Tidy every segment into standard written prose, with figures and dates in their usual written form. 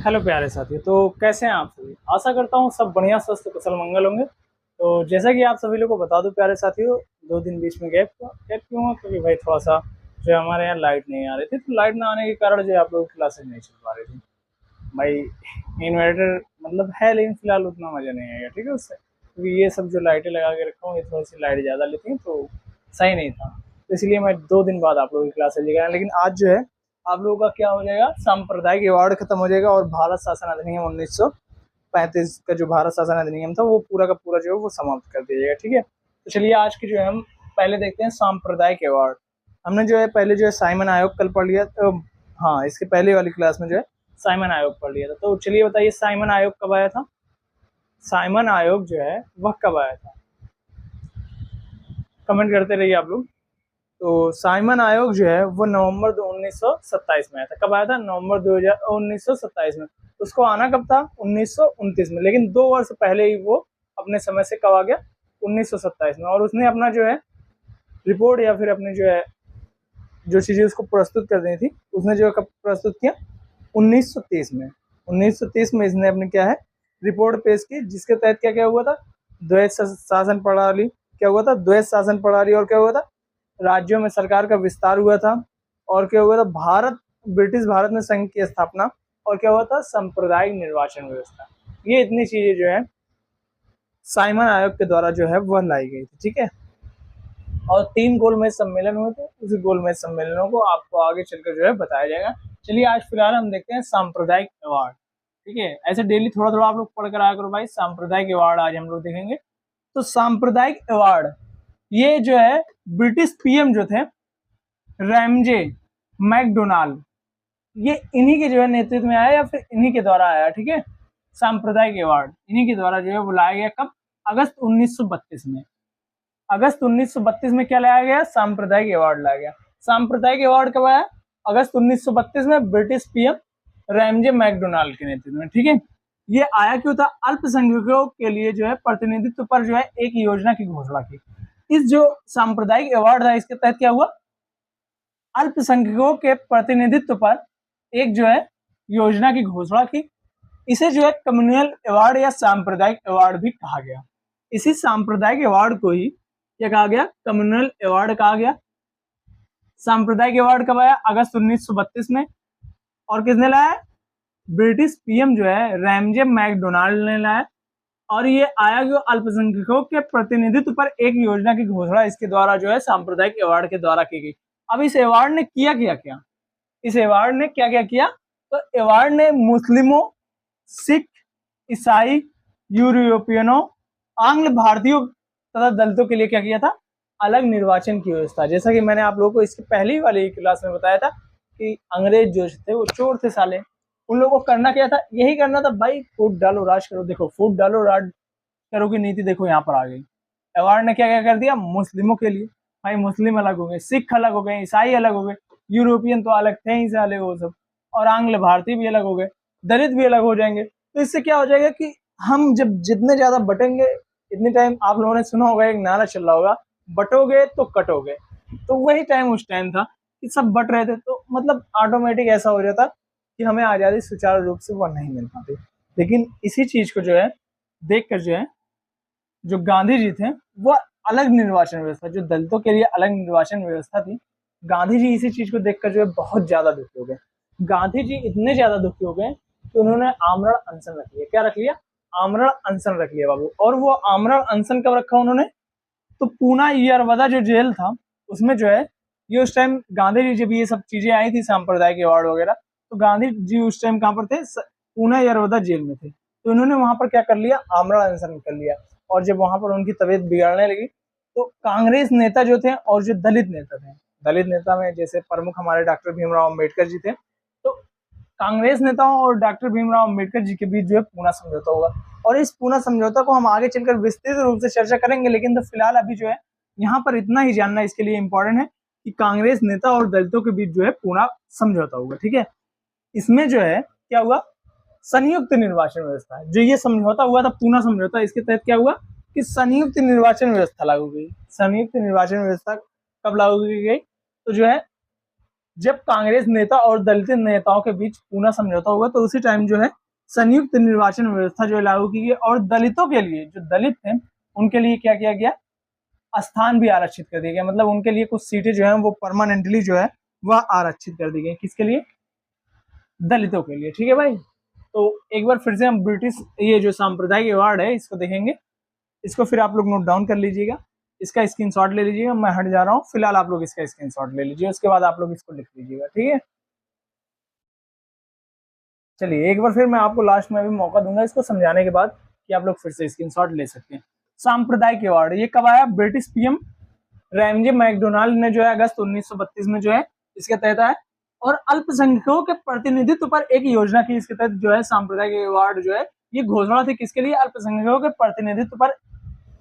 Hello प्यारे साथियों। तो कैसे हैं आप सभी? आशा करता हूँ सब बढ़िया, स्वस्थ, कुशल मंगल होंगे। तो जैसा कि आप सभी लोग को बता दूं प्यारे साथियों, 2 दिन बीच में गैप क्यों हुआ? क्योंकि भाई थोड़ा सा जो है हमारे यहाँ लाइट नहीं आ रही थी, तो लाइट ना आने के कारण जो है आप लोगों की क्लासेज नहीं चल पा रही थी। भाई इन्वर्टर मतलब है, लेकिन फिलहाल उतना मजा नहीं आएगा, ठीक है उससे, क्योंकि ये सब जो लाइटें लगा के रखा हूँ ये थोड़ी सी लाइट ज़्यादा लेती हैं, तो सही नहीं था। तो इसलिए मैं 2 दिन बाद आप लोगों की क्लासेज लेकर, लेकिन आज जो है आप लोगों का क्या हो जाएगा, सांप्रदायिक अवार्ड खत्म हो जाएगा और भारत शासन अधिनियम 1935 का जो भारत शासन अधिनियम था वो पूरा का पूरा जो है वो समाप्त कर दिया जाएगा, ठीक है। तो चलिए आज की जो है हम पहले देखते हैं सांप्रदायिक अवार्ड। हमने जो है पहले जो है साइमन आयोग कल पढ़ लिया, तो हाँ इसके पहले वाली क्लास में जो है साइमन आयोग पढ़ लिया था। तो चलिए बताइए साइमन आयोग कब आया था? साइमन आयोग जो है वह कब आया था? कमेंट करते रहिए आप लोग। तो साइमन आयोग जो है वो नवंबर 1927 में आया था। कब आया था? नवंबर 1927 में। उसको आना कब था? 1929 में, लेकिन 2 वर्ष पहले ही वो अपने समय से कब आ गया? 1927 में। और उसने अपना जो है रिपोर्ट या फिर अपने जो है जो चीजें उसको प्रस्तुत कर दी थी उसने जो है कब प्रस्तुत किया? 1930 में। 1930 में इसने अपने क्या है रिपोर्ट पेश की, जिसके तहत क्या क्या हुआ था? द्वैत शासन प्रणाली क्या हुआ था? द्वैत शासन प्रणाली। और क्या हुआ था? राज्यों में सरकार का विस्तार हुआ था। और क्या हुआ था? ब्रिटिश भारत में संघ की स्थापना। और क्या हुआ था? सांप्रदायिक निर्वाचन व्यवस्था। ये इतनी चीजें जो है साइमन आयोग के द्वारा जो है वह लाई गई थी, ठीक है। और 3 गोलमेज सम्मेलन हुए थे। उसी गोलमेज सम्मेलनों को आपको आगे चलकर जो है बताया जाएगा। चलिए आज फिलहाल हम देखते हैं सांप्रदायिक अवार्ड, ठीक है। ऐसे डेली थोड़ा थोड़ा आप लोग पढ़ कर आया करो भाई। सांप्रदायिक अवार्ड आज हम लोग देखेंगे। तो सांप्रदायिक अवार्ड ये जो है ब्रिटिश पीएम जो थे रैमजे मैकडोनाल्ड, ये इन्हीं के जो है नेतृत्व में आया या फिर इन्हीं के द्वारा आया, ठीक है। सांप्रदायिक अवार्ड इन्हीं के द्वारा जो है बुलाया गया। कब? अगस्त 1932 में। अगस्त 1932 में क्या लाया गया? सांप्रदायिक अवार्ड लाया गया। सांप्रदायिक अवार्ड कब आया? अगस्त 1932 में ब्रिटिश पीएम रैमजे मैकडोनाल्ड के नेतृत्व में, ठीक है। ये आया क्यों था? अल्पसंख्यकों के लिए जो है प्रतिनिधित्व पर जो है एक योजना की घोषणा की। इस जो सांप्रदायिक अवार्ड था इसके तहत क्या हुआ? अल्पसंख्यकों के प्रतिनिधित्व पर एक जो है योजना की घोषणा की। इसे जो है कम्युनल अवार्ड या सांप्रदायिक अवार्ड भी कहा गया। इसी सांप्रदायिक अवार्ड को ही क्या कहा गया? कम्युनल अवार्ड कहा गया। सांप्रदायिक अवार्ड कब आया? अगस्त 1932 में। और किसने लाया? ब्रिटिश पीएम जो है रैमजे मैकडोनाल्ड ने लाया। और ये आया कि अल्पसंख्यकों के प्रतिनिधित्व पर एक योजना की घोषणा इसके द्वारा जो है सांप्रदायिक अवार्ड के द्वारा की गई। अब इस अवार्ड ने किया क्या? इस अवार्ड ने क्या क्या किया? तो अवार्ड ने मुस्लिमों, सिख, ईसाई, यूरोपियनों, आंग्ल भारतीयों तथा दलितों के लिए क्या किया था? अलग निर्वाचन की व्यवस्था। जैसा कि मैंने आप लोगों को इसकी पहली वाली क्लास में बताया था कि अंग्रेज जो थे वो चोर थे साले। उन लोगों को करना क्या था? यही करना था भाई, फूट डालो राज करो। देखो फूट डालो राज करो की नीति देखो यहाँ पर आ गई। अवार्ड ने क्या क्या कर दिया? मुस्लिमों के लिए भाई मुस्लिम अलग हो गए, सिख अलग हो गए, ईसाई अलग हो गए, यूरोपियन तो अलग थे ही साले वो सब, और आंग्ल भारतीय भी अलग हो गए, दलित भी अलग हो जाएंगे। तो इससे क्या हो जाएगा कि हम जब जितने ज्यादा बटेंगे, इतने टाइम आप लोगों ने सुना होगा एक नारा चल रहा होगा, बटोगे तो कटोगे। तो वही टाइम उस टाइम था कि सब बट रहे थे, तो मतलब ऑटोमेटिक ऐसा हो जाता कि हमें आजादी सुचारू रूप से वो नहीं मिल पाती। लेकिन इसी चीज को जो है देख कर जो है जो गांधी जी थे वो अलग निर्वाचन व्यवस्था, जो दलितों के लिए अलग निर्वाचन व्यवस्था थी, गांधी जी इसी चीज को देखकर जो है बहुत ज्यादा दुखी हो गए। गांधी जी इतने ज्यादा दुखी हो गए कि उन्होंने आमरण अनशन रख लिया। क्या रख लिया? आमरण अनशन रख लिया बाबू। और वो आमरण अनशन कब रखा उन्होंने? तो पूना यरवदा जो जेल था उसमें जो है ये उस टाइम गांधी जी जब ये सब चीजें आई थी सांप्रदायिक अवार्ड वगैरह, तो गांधी जी उस टाइम कहाँ पर थे? पूना यरवदा जेल में थे। तो इन्होंने वहां पर क्या कर लिया? आमरण अनशन कर लिया। और जब वहां पर उनकी तबीयत बिगड़ने लगी तो कांग्रेस नेता जो थे और जो दलित नेता थे, दलित नेता में जैसे प्रमुख हमारे डॉक्टर भीमराव अम्बेडकर जी थे, तो कांग्रेस नेताओं और डॉक्टर भीमराव अम्बेडकर जी के बीच जो है पूना समझौता होगा। और इस पूना समझौता को हम आगे चलकर विस्तृत रूप से चर्चा करेंगे, लेकिन तो फिलहाल अभी जो है यहाँ पर इतना ही जानना इसके लिए इम्पोर्टेंट है कि कांग्रेस नेता और दलितों के बीच जो है पूना समझौता होगा, ठीक है। इसमें जो है क्या हुआ? संयुक्त निर्वाचन व्यवस्था। जो ये समझौता हुआ था पूना समझौता, इसके तहत क्या हुआ कि संयुक्त निर्वाचन व्यवस्था लागू की गई। संयुक्त निर्वाचन व्यवस्था कब लागू की गई? तो जो है जब कांग्रेस नेता और दलित नेताओं के बीच पूना समझौता हुआ तो उसी टाइम जो है संयुक्त निर्वाचन व्यवस्था जो है लागू की गई और दलितों के लिए, जो दलित थे उनके लिए क्या किया गया, स्थान भी आरक्षित कर दिया गया। मतलब उनके लिए कुछ सीटें जो है वो परमानेंटली जो है वह आरक्षित कर दी गई। किसके लिए? दलितों के लिए। ठीक है भाई। तो एक बार फिर से हम ब्रिटिश ये जो सांप्रदायिक अवार्ड है इसको देखेंगे। इसको फिर आप लोग नोट डाउन कर लीजिएगा, इसका स्क्रीनशॉट ले लीजिएगा। मैं हट जा रहा हूँ, फिलहाल आप लोग इसका स्क्रीनशॉट ले लीजिए, उसके बाद आप लोग इसको लिख लीजिएगा। ठीक है, चलिए एक बार फिर मैं आपको लास्ट में भी मौका दूंगा इसको समझाने के बाद कि आप लोग फिर से स्क्रीनशॉट ले सकते हैं। सांप्रदायिक अवार्ड ये कब आया? ब्रिटिश पीएम रैमजे मैकडोनाल्ड ने जो है अगस्त 1932 में जो है इसके तहत आया और अल्पसंख्यकों के प्रतिनिधित्व पर एक योजना की। इसके तहत जो है सांप्रदायिक अवार्ड जो है ये घोषणा थी किसके लिए? अल्पसंख्यकों के प्रतिनिधित्व पर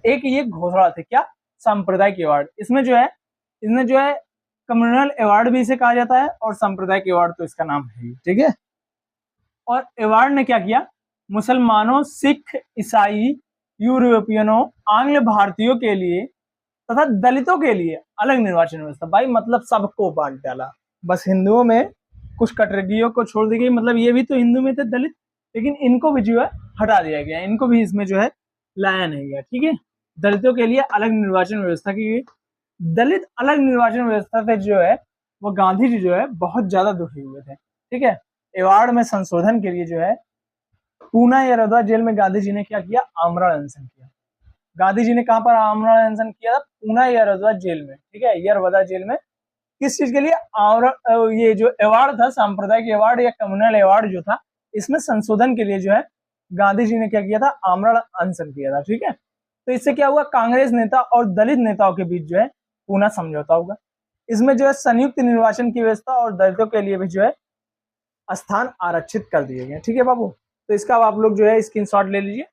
एक ये घोषणा थी। क्या? सांप्रदायिक अवार्ड। इसमें जो है कम्युनल अवार्ड भी इसे कहा जाता है और सांप्रदायिक अवार्ड तो इसका नाम है। ठीक है, और अवार्ड ने क्या किया? मुसलमानों, सिख, ईसाई, यूरोपियनों, आंग्ल भारतीयों के लिए तथा दलितों के लिए अलग निर्वाचन व्यवस्था। भाई मतलब सबको बांट डाला। बस हिंदुओं में कुछ कटरगियों को छोड़ दी गई, मतलब ये भी तो हिंदू में थे दलित, लेकिन इनको भी जो है हटा दिया गया, इनको भी इसमें जो है लाया नहीं गया। ठीक है, दलितों के लिए अलग निर्वाचन व्यवस्था की गई। दलित अलग निर्वाचन व्यवस्था से जो है वो गांधी जी जो है बहुत ज्यादा दुखी हुए थे। ठीक है, अवार्ड में संशोधन के लिए जो है पूना या रदवा जेल में गांधी जी ने क्या किया? आमरण अनशन किया। गांधी जी ने कहां पर आमरण अनशन किया था? पूना या रदवा जेल में। ठीक है, यरवदा जेल में। किस चीज के लिए? ये जो अवार्ड था सांप्रदायिक अवार्ड या कम्युनल अवार्ड जो था, इसमें संशोधन के लिए जो है गांधी जी ने क्या किया था? आमरण अनशन किया था। ठीक है, तो इससे क्या हुआ? कांग्रेस नेता और दलित नेताओं के बीच जो है पूना समझौता होगा। इसमें जो है संयुक्त निर्वाचन की व्यवस्था और दलितों के लिए भी जो है स्थान आरक्षित कर दिए गए। ठीक है बाबू, तो इसका आप लोग जो है स्क्रीनशॉट ले लीजिए।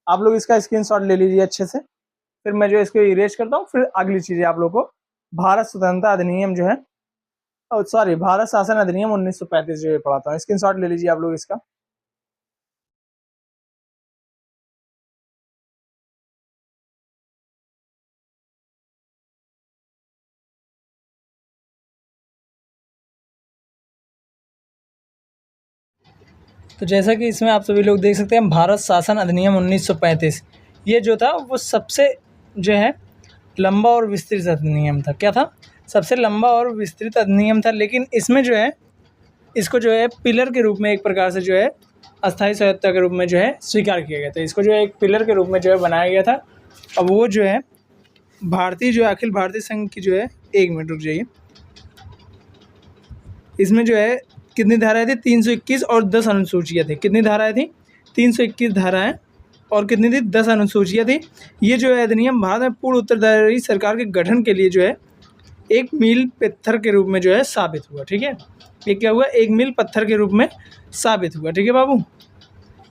आप लोग इसका स्क्रीनशॉट ले लीजिए अच्छे से। फिर मैं जो इसको इरेज करता हूँ, फिर अगली चीजें आप लोग को भारत स्वतंत्रता अधिनियम जो है, सॉरी भारत शासन अधिनियम 1935 जो है पढ़ाता हूँ। स्क्रीनशॉट ले लीजिए आप लोग इसका। तो जैसा कि इसमें आप सभी लोग देख सकते हैं भारत शासन अधिनियम 1935 ये जो था वो सबसे जो है लंबा और विस्तृत अधिनियम था। क्या था? सबसे लंबा और विस्तृत अधिनियम था। लेकिन इसमें जो है इसको जो है पिलर के रूप में एक प्रकार से जो है अस्थायी स्वायत्तता के रूप में जो है स्वीकार किया गया था। इसको जो है एक पिलर के रूप में जो है बनाया गया था। अब वो जो है भारतीय जो है अखिल भारतीय संघ की जो है, एक मिनट रुक जाइए, इसमें जो है कितनी धाराएं थी? 321 और 10 अनुसूचियाँ थी। कितनी धाराएं थी? 321 धाराएं और कितनी थी? 10 अनुसूचियाँ थी। ये जो है अधिनियम भारत में पूर्ण उत्तरदायी सरकार के गठन के लिए जो है एक मील पत्थर के रूप में जो है साबित हुआ। ठीक है, ये क्या हुआ? एक मील पत्थर के रूप में साबित हुआ। ठीक है बाबू,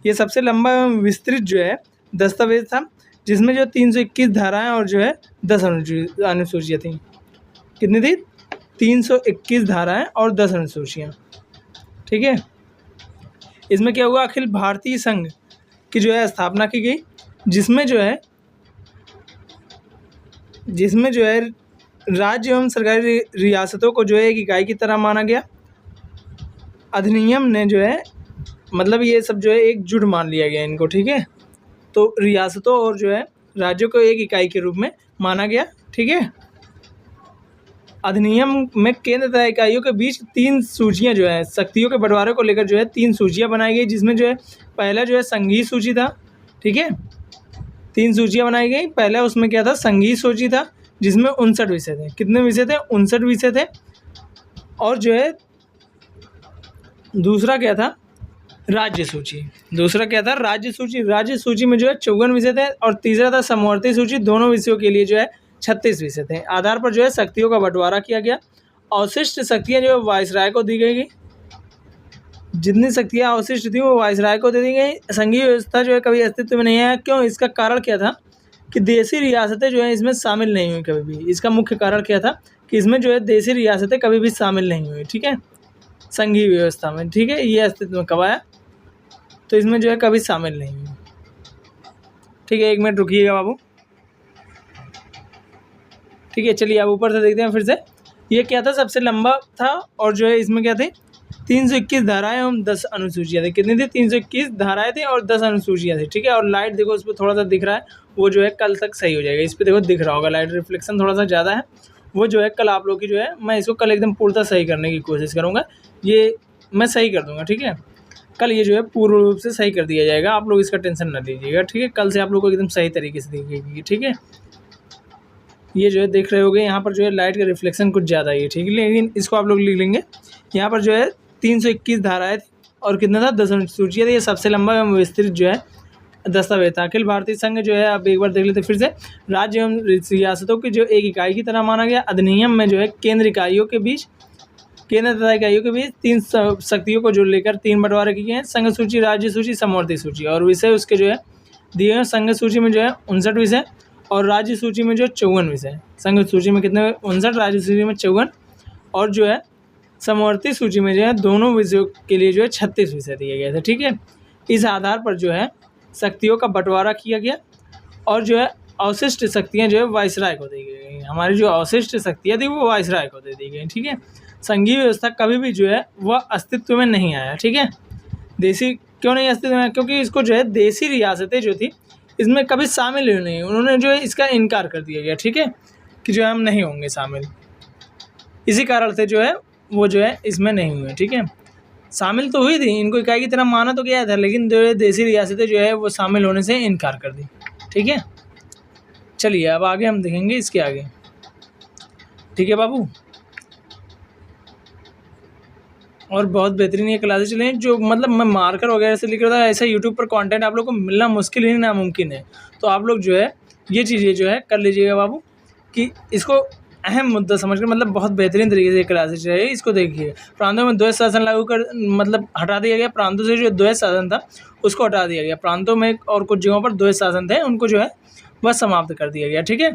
ये सबसे लंबा एवं विस्तृत जो है दस्तावेज था जिसमें जो 321 धाराएं और जो है 10 अनुसूचियाँ थी। कितनी थी? 321 धाराएं और 10 अनुसूचियाँ। ठीक है, इसमें क्या हुआ? अखिल भारतीय संघ की जो है स्थापना की गई, जिसमें जो है राज्य एवं सरकारी रियासतों को जो है एक इकाई की तरह माना गया। अधिनियम ने जो है मतलब ये सब जो है एकजुट मान लिया गया इनको। ठीक है, तो रियासतों और जो है राज्यों को एक इकाई के रूप में माना गया। ठीक है, अधिनियम में केंद्र तथा इकाइयों के बीच 3 सूचियां जो है शक्तियों के बंटवारे को लेकर जो है 3 सूचियां बनाई गई, जिसमें जो है पहला जो है संघीय सूची था। ठीक है, 3 सूचियां बनाई गई। पहला उसमें क्या था? संघीय सूची था जिसमें 59 विषय थे। कितने विषय थे? 59 विषय थे। और जो है दूसरा क्या था? राज्य सूची। दूसरा क्या था? राज्य सूची। राज्य सूची में जो है 54 विषय थे। और तीसरा था समवर्ती सूची। दोनों विषयों के लिए जो है 36 विषय थे। आधार पर जो है शक्तियों का बंटवारा किया गया। अवशिष्ट शक्तियाँ जो है वायसराय को दी गई। जितनी शक्तियाँ अवशिष्ट थी वो वायसराय को दे दी गई। संघीय व्यवस्था जो है कभी अस्तित्व में नहीं आया। क्यों? इसका कारण क्या था कि देशी रियासतें जो है इसमें शामिल नहीं हुई कभी भी। इसका मुख्य कारण क्या था कि इसमें जो है देशी रियासतें कभी भी शामिल नहीं हुई। ठीक है, संघीय व्यवस्था में। ठीक है, ये अस्तित्व में कब आया? तो इसमें जो है कभी शामिल नहीं हुई। ठीक है, 1 मिनट रुकिएगा बाबू। ठीक है, चलिए अब ऊपर से देखते हैं फिर से। ये क्या था, सबसे लंबा था और जो है इसमें क्या थे 321 धाराएं एवं 10 अनुसूचियां थी। कितनी थी? 321 धाराएं थी और 10 अनुसूचियां थी। ठीक है, और लाइट देखो उस पर थोड़ा सा दिख रहा है, वो जो है कल तक सही हो जाएगा। इस पर देखो दिख रहा होगा लाइट रिफ्लेक्शन थोड़ा सा ज़्यादा है, वो जो है कल आप लोग की जो है, मैं इसको कल एकदम पूर्णतः सही करने की कोशिश करूँगा, ये मैं सही कर दूँगा। ठीक है, कल ये जो है पूर्ण रूप से सही कर दिया जाएगा, आप लोग इसका टेंशन ना लीजिएगा। ठीक है, कल से आप लोग को एकदम सही तरीके से दिखेगी। ठीक है, ये जो है देख रहे होगे यहाँ पर जो है लाइट का रिफ्लेक्शन कुछ ज़्यादा ही है। ठीक है, लेकिन इसको आप लोग लिख लेंगे। यहाँ पर जो है 321 धाराएं थी और कितना था 10 अनुसूचियाँ थी। ये सबसे लंबा एवं विस्तृत जो है दस्तावेज था। अखिल भारतीय संघ जो है, आप एक बार देख लेते फिर से, राज्य एवं रियासतों की जो एक इकाई की तरह माना गया। अधिनियम में जो है केंद्र तथा इकाइयों के बीच 3 शक्तियों को जो लेकर 3 बंटवारे किए हैं, संघ सूची, राज्य सूची, समवर्ती सूची। और विषय उसके जो है दिए हैं, संघ सूची में जो है 59 विषय और राज्य सूची में जो 54 विषय। संघ सूची में कितने? 59, राज्य सूची में 54 और जो है समवर्ती सूची में जो है दोनों विषयों के लिए जो है 36 विषय दिए गए थे। ठीक है, इस आधार पर जो है शक्तियों का बंटवारा किया गया और जो है अवशिष्ट शक्तियाँ जो है वायसराय को दी गई। हमारी जो अवशिष्ट शक्तियाँ थी वो वायसराय को दे दी गई। ठीक है, संघीय व्यवस्था कभी भी जो है वह अस्तित्व में नहीं आया। ठीक है, देसी क्यों नहीं अस्तित्व में? क्योंकि इसको जो है देसी रियासतें जो थी इसमें कभी शामिल ही नहीं, उन्होंने जो है इसका इनकार कर दिया गया। ठीक है, कि जो है हम नहीं होंगे शामिल, इसी कारण से जो है वो जो है इसमें नहीं हुए। ठीक है, शामिल तो हुई थी, इनको इकाई की तरह माना तो गया था, लेकिन जो है देसी रियासतें जो है वो शामिल होने से इनकार कर दी। ठीक है, चलिए अब आगे हम देखेंगे इसके आगे। ठीक है बाबू, और बहुत बेहतरीन ये क्लासेस चले हैं, जो मतलब मैं मार्कर वगैरह से लिख रहा था, ऐसा यूट्यूब पर कंटेंट आप लोग को मिलना मुश्किल ही नामुमकिन है। तो आप लोग जो है ये चीज़ें जो है कर लीजिएगा बाबू, कि इसको अहम मुद्दा समझकर मतलब बहुत बेहतरीन तरीके से क्लासेस है, इसको देखिए। प्रांतों में द्वैत शासन लागू कर मतलब हटा दिया गया, प्रांतों से जो द्वैत शासन था उसको हटा दिया गया। प्रांतों में और कुछ जगहों पर द्वैत शासन थे, उनको जो है वह समाप्त कर दिया गया। ठीक है,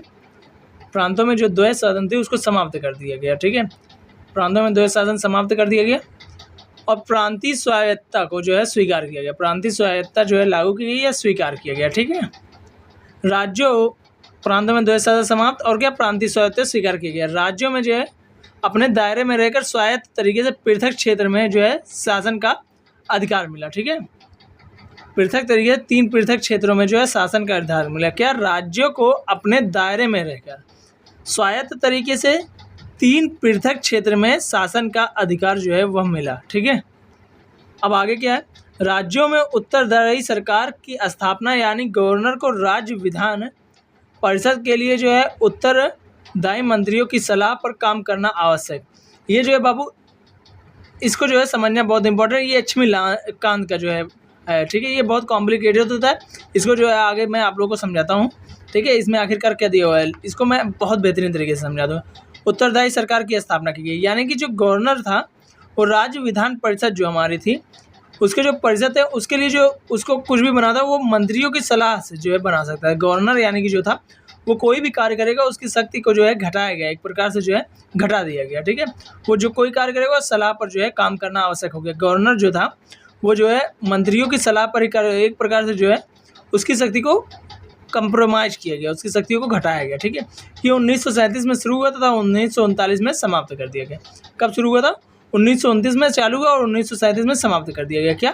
प्रांतों में जो द्वैत शासन थे उसको समाप्त कर दिया गया। ठीक है, प्रांतों में द्वैत शासन समाप्त कर दिया गया और प्रांतीय स्वायत्तता को जो है स्वीकार किया गया। प्रांतीय स्वायत्तता जो है लागू की गई या स्वीकार किया गया। ठीक है, राज्यों प्रांतों में द्वैत शासन समाप्त और क्या प्रांतीय स्वायत्तता स्वीकार किया गया। राज्यों में जो है अपने दायरे में रहकर स्वायत्त तरीके से पृथक क्षेत्र में जो है शासन का अधिकार मिला। ठीक है, पृथक तरीके से 3 पृथक क्षेत्रों में जो है शासन का अधिकार मिला। क्या? राज्यों को अपने दायरे में रहकर स्वायत्त तरीके से 3 पृथक क्षेत्र में शासन का अधिकार जो है वह मिला। ठीक है, अब आगे क्या है? राज्यों में उत्तरदायी सरकार की स्थापना, यानी गवर्नर को राज्य विधान परिषद के लिए जो है उत्तरदायी मंत्रियों की सलाह पर काम करना आवश्यक। ये जो है बाबू, इसको जो है समझना बहुत इंपॉर्टेंट। ये लक्ष्मीकांत का जो है ठीक है, ये बहुत कॉम्प्लिकेटेड होता है, इसको जो है आगे मैं आप लोगों को समझाता हूँ। ठीक है, इसमें आखिरकार क्या दिया हुआ है इसको मैं बहुत बेहतरीन तरीके से समझा दूँ। उत्तरदायी सरकार की स्थापना की गई, यानी कि जो गवर्नर था वो राज्य विधान परिषद जो हमारी थी उसके जो परिषद है उसके लिए जो उसको कुछ भी बनाता है वो मंत्रियों की सलाह से जो है बना सकता है। गवर्नर यानी कि जो था वो कोई भी कार्य करेगा उसकी शक्ति को जो है घटाया गया, एक प्रकार से जो है घटा दिया गया। ठीक है, वो जो कोई कार्य करेगा सलाह पर जो है काम करना आवश्यक हो गया। गवर्नर जो था वो जो है मंत्रियों की सलाह पर ही एक प्रकार से जो है उसकी शक्ति को कंप्रोमाइज़ किया गया, उसकी शक्तियों को घटाया गया। ठीक है, ये 1937 में शुरू हुआ तथा 1939 में समाप्त कर दिया गया। कब शुरू हुआ था? 1929 में चालू हुआ और 1937 में समाप्त कर दिया गया। क्या?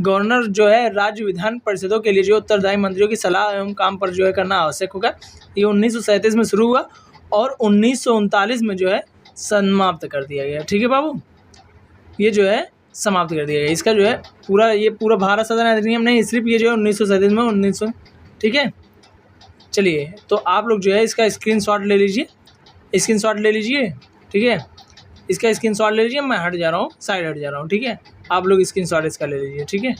गवर्नर जो है राज्य विधान परिषदों के लिए जो उत्तरदायी मंत्रियों की सलाह एवं काम पर जो है करना आवश्यक होगा, ये 1937 में शुरू हुआ और 1939 में जो है समाप्त कर दिया गया। ठीक है बाबू, ये जो है समाप्त कर दिया गया। इसका जो है पूरा भारत शासन अधिनियम नहीं, सिर्फ ये जो है 1937 में 1900। ठीक है, चलिए तो आप लोग जो है इसका स्क्रीनशॉट ले लीजिए, ठीक है, इसका स्क्रीनशॉट ले लीजिए। मैं हट जा रहा हूँ, साइड हट जा रहा हूँ। ठीक है, आप लोग स्क्रीनशॉट इसका ले लीजिए। ठीक है,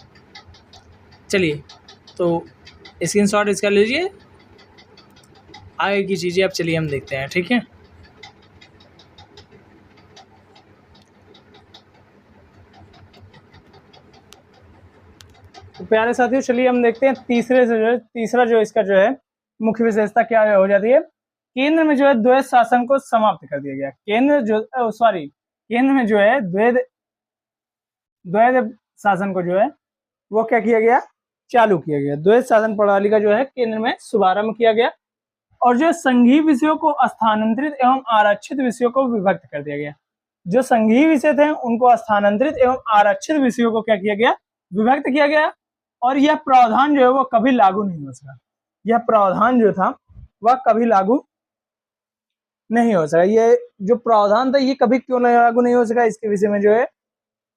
चलिए तो स्क्रीनशॉट इसका ले लीजिए, आगे की चीज़ें अब चलिए हम देखते हैं। ठीक है, तो प्यारे साथियों चलिए हम देखते हैं तीसरा जो इसका जो है मुख्य विशेषता क्या हो जाती है। केंद्र में जो है द्वैत शासन को समाप्त कर दिया गया। केंद्र में जो है द्वैत शासन को जो है वो क्या किया गया? चालू किया गया। द्वैत शासन प्रणाली का जो है केंद्र में शुभारंभ किया गया और जो संघीय विषयों को स्थानांतरित एवं आरक्षित विषयों को विभक्त कर दिया गया। जो संघीय विषय थे उनको स्थानांतरित एवं आरक्षित विषयों को क्या किया गया, विभक्त किया गया। और यह प्रावधान जो है वो कभी लागू नहीं हो सका। यह प्रावधान जो था वह कभी लागू नहीं हो सका। ये जो प्रावधान था ये कभी क्यों लागू नहीं हो सका, इसके विषय में जो है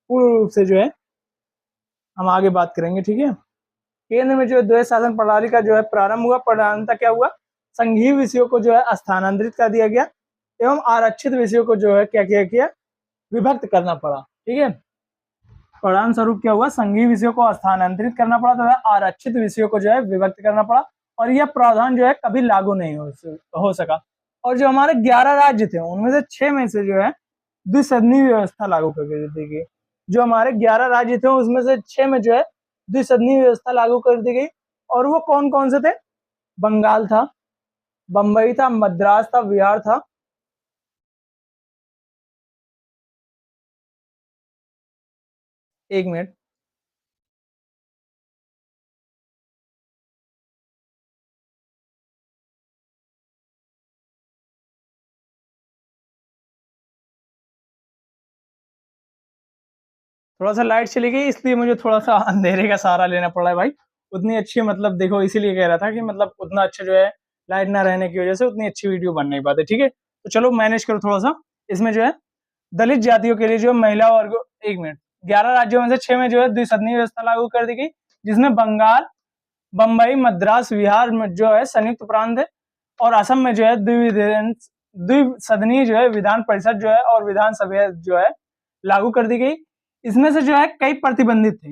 पूर्ण रूप से जो है हम आगे बात करेंगे। ठीक है, केंद्र में जो है द्वैध शासन प्रणाली का जो है प्रारंभ हुआ। प्रधानतः क्या हुआ, संघीय विषयों को जो है स्थानांतरित कर दिया गया एवं आरक्षित विषयों को जो है क्या किया गया, विभक्त करना पड़ा। ठीक है, परिणाम स्वरूप क्या हुआ, संघीय विषयों को स्थानांतरित करना पड़ा तथा आरक्षित विषयों को जो है विभक्त करना पड़ा। और यह प्रावधान जो है कभी लागू नहीं हो सका। और जो हमारे 11 राज्य थे उनमें से 6 में से जो है द्विसदनीय व्यवस्था लागू कर दी गई। जो हमारे 11 राज्य थे उसमें से 6 में जो है द्विसदनीय व्यवस्था लागू कर दी गई। और वो कौन कौन से थे, बंगाल था, बंबई था, मद्रास था, बिहार था। एक मिनट, थोड़ा सा लाइट चली गई इसलिए मुझे थोड़ा सा अंधेरे का सहारा लेना पड़ रहा है भाई। उतनी अच्छी मतलब देखो इसीलिए कह रहा था कि मतलब उतना अच्छा जो है लाइट ना रहने की वजह से उतनी अच्छी वीडियो बन नहीं पाते। ठीक है, तो चलो मैनेज करो थोड़ा सा। इसमें जो है दलित जातियों के लिए जो महिला वर्ग, एक मिनट, 11 राज्यों में से 6 में जो है द्विसदनीय व्यवस्था लागू कर दी गई, जिसमें बंगाल, बंबई, मद्रास, बिहार में जो है संयुक्त प्रांत है। और असम में जो है द्विसदनीय जो है विधान परिषद जो है और विधानसभा जो है लागू कर दी गई। इसमें से जो है कई प्रतिबंधित थे।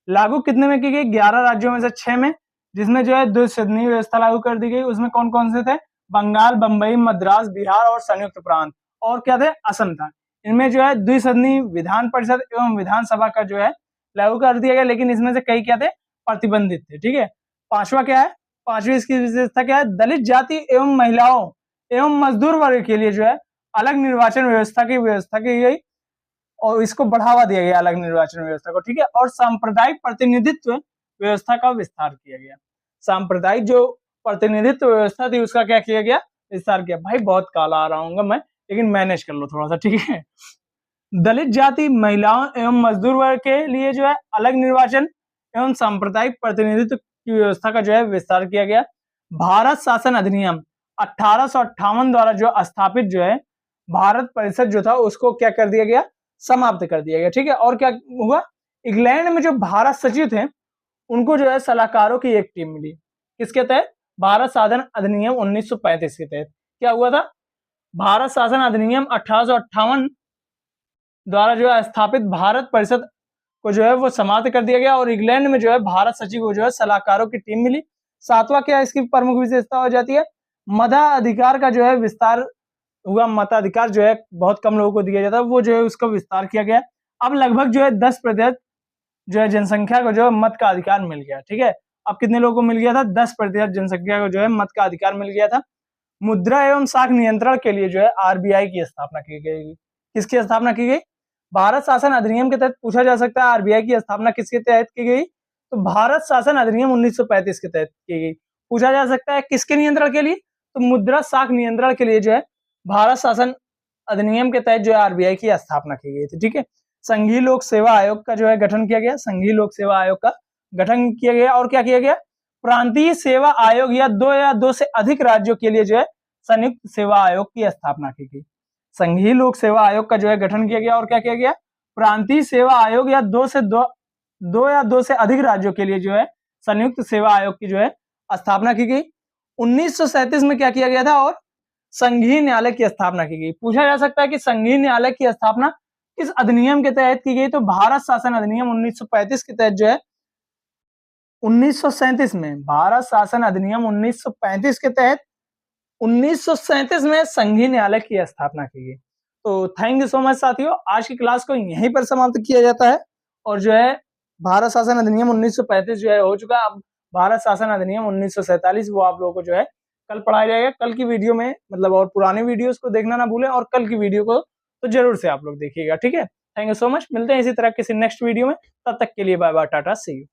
लागू कितने में की गई, 11 राज्यों में से 6 में, जिसमें जो है द्विसदनीय व्यवस्था लागू कर दी गई। उसमें कौन कौन से थे, बंगाल, बंबई, मद्रास, बिहार और संयुक्त प्रांत। और क्या थे, असम था। इनमें जो है द्विसदनीय विधान परिषद एवं विधानसभा का जो है लागू कर दिया गया, लेकिन इसमें से कई क्या थे, प्रतिबंधित थे। ठीक है, पांचवा क्या है, पांचवी इसकी विशेषता क्या है, दलित जाति एवं महिलाओं एवं मजदूर वर्ग के लिए जो है अलग निर्वाचन व्यवस्था की गई और इसको बढ़ावा दिया गया, अलग निर्वाचन व्यवस्था को। ठीक है, और सांप्रदायिक प्रतिनिधित्व व्यवस्था का विस्तार किया गया। सांप्रदायिक जो प्रतिनिधित्व व्यवस्था थी उसका क्या किया गया, विस्तार किया। भाई बहुत काला आ रहा हूँ मैं, लेकिन मैनेज कर लो थोड़ा सा। ठीक है, दलित जाति, महिलाओं एवं मजदूर वर्ग के लिए जो है अलग निर्वाचन एवं सांप्रदायिक प्रतिनिधित्व की व्यवस्था का जो है विस्तार किया गया। भारत शासन अधिनियम 1858 द्वारा जो स्थापित जो है भारत परिषद जो था उसको क्या कर दिया गया, समाप्त कर दिया गया। ठीक है, और क्या हुआ, इंग्लैंड में जो भारत सचिव थे उनको जो है सलाहकारों की एक टीम मिली। किसके तहत, भारत शासन अधिनियम 1935 के तहत। क्या हुआ था, भारत शासन अधिनियम 1858 द्वारा जो है स्थापित भारत परिषद को जो है वो समाप्त कर दिया गया और इंग्लैंड में जो है भारत सचिव को जो है सलाहकारों की टीम मिली। सातवां क्या इसकी प्रमुख विशेषता हो जाती है, मताधिकार का जो है विस्तार हुआ। मताधिकार जो है बहुत कम लोगों को दिया जाता है, वो जो है उसका विस्तार किया गया। अब लगभग जो है 10% जो है जनसंख्या को जो है मत का अधिकार मिल गया। ठीक है, अब कितने लोगों को मिल गया था, 10% जनसंख्या को जो है मत का अधिकार मिल गया था। मुद्रा एवं शाख नियंत्रण के लिए जो है आरबीआई की स्थापना की गई। किसकी स्थापना की गई, भारत शासन अधिनियम के तहत पूछा जा सकता है आरबीआई की स्थापना किसके तहत की गई, तो भारत शासन अधिनियम 1935 के तहत की गई। पूछा जा सकता है किसके नियंत्रण के लिए, तो मुद्रा शाख नियंत्रण के लिए जो है भारत शासन अधिनियम के तहत जो है आरबीआई की स्थापना की गई थी। ठीक है, संघीय लोक सेवा आयोग का जो है गठन किया गया, संघीय लोक सेवा आयोग का गठन किया गया। और क्या किया गया, प्रांतीय सेवा आयोग या दो से अधिक राज्यों के लिए जो है संयुक्त सेवा आयोग की स्थापना की गई। संघीय लोक सेवा आयोग का जो है गठन किया गया। और क्या किया गया, प्रांतीय सेवा आयोग या दो से अधिक राज्यों के लिए जो है संयुक्त सेवा आयोग की जो है स्थापना की गई। 1937 में क्या किया गया था, और संघीय न्यायालय की स्थापना की गई। पूछा जा सकता है कि संघीय न्यायालय की स्थापना किस अधिनियम के तहत की गई, तो भारत शासन अधिनियम 1935 के तहत जो है 1937 में, भारत शासन अधिनियम 1935 के तहत 1937 में संघीय न्यायालय की स्थापना की गई। तो थैंक यू सो मच साथियों, आज की क्लास को यहीं पर समाप्त किया जाता है। और जो है भारत शासन अधिनियम 1935 जो है हो चुका। अब भारत शासन अधिनियम 1947 वो आप लोगों को जो है कल पढ़ाया जाएगा। कल की वीडियो में मतलब, और पुराने वीडियोस को देखना ना भूलें, और कल की वीडियो को तो जरूर से आप लोग देखिएगा। ठीक है, थैंक यू सो मच, मिलते हैं इसी तरह किसी नेक्स्ट वीडियो में। तब तक के लिए bye bye, tata, see you.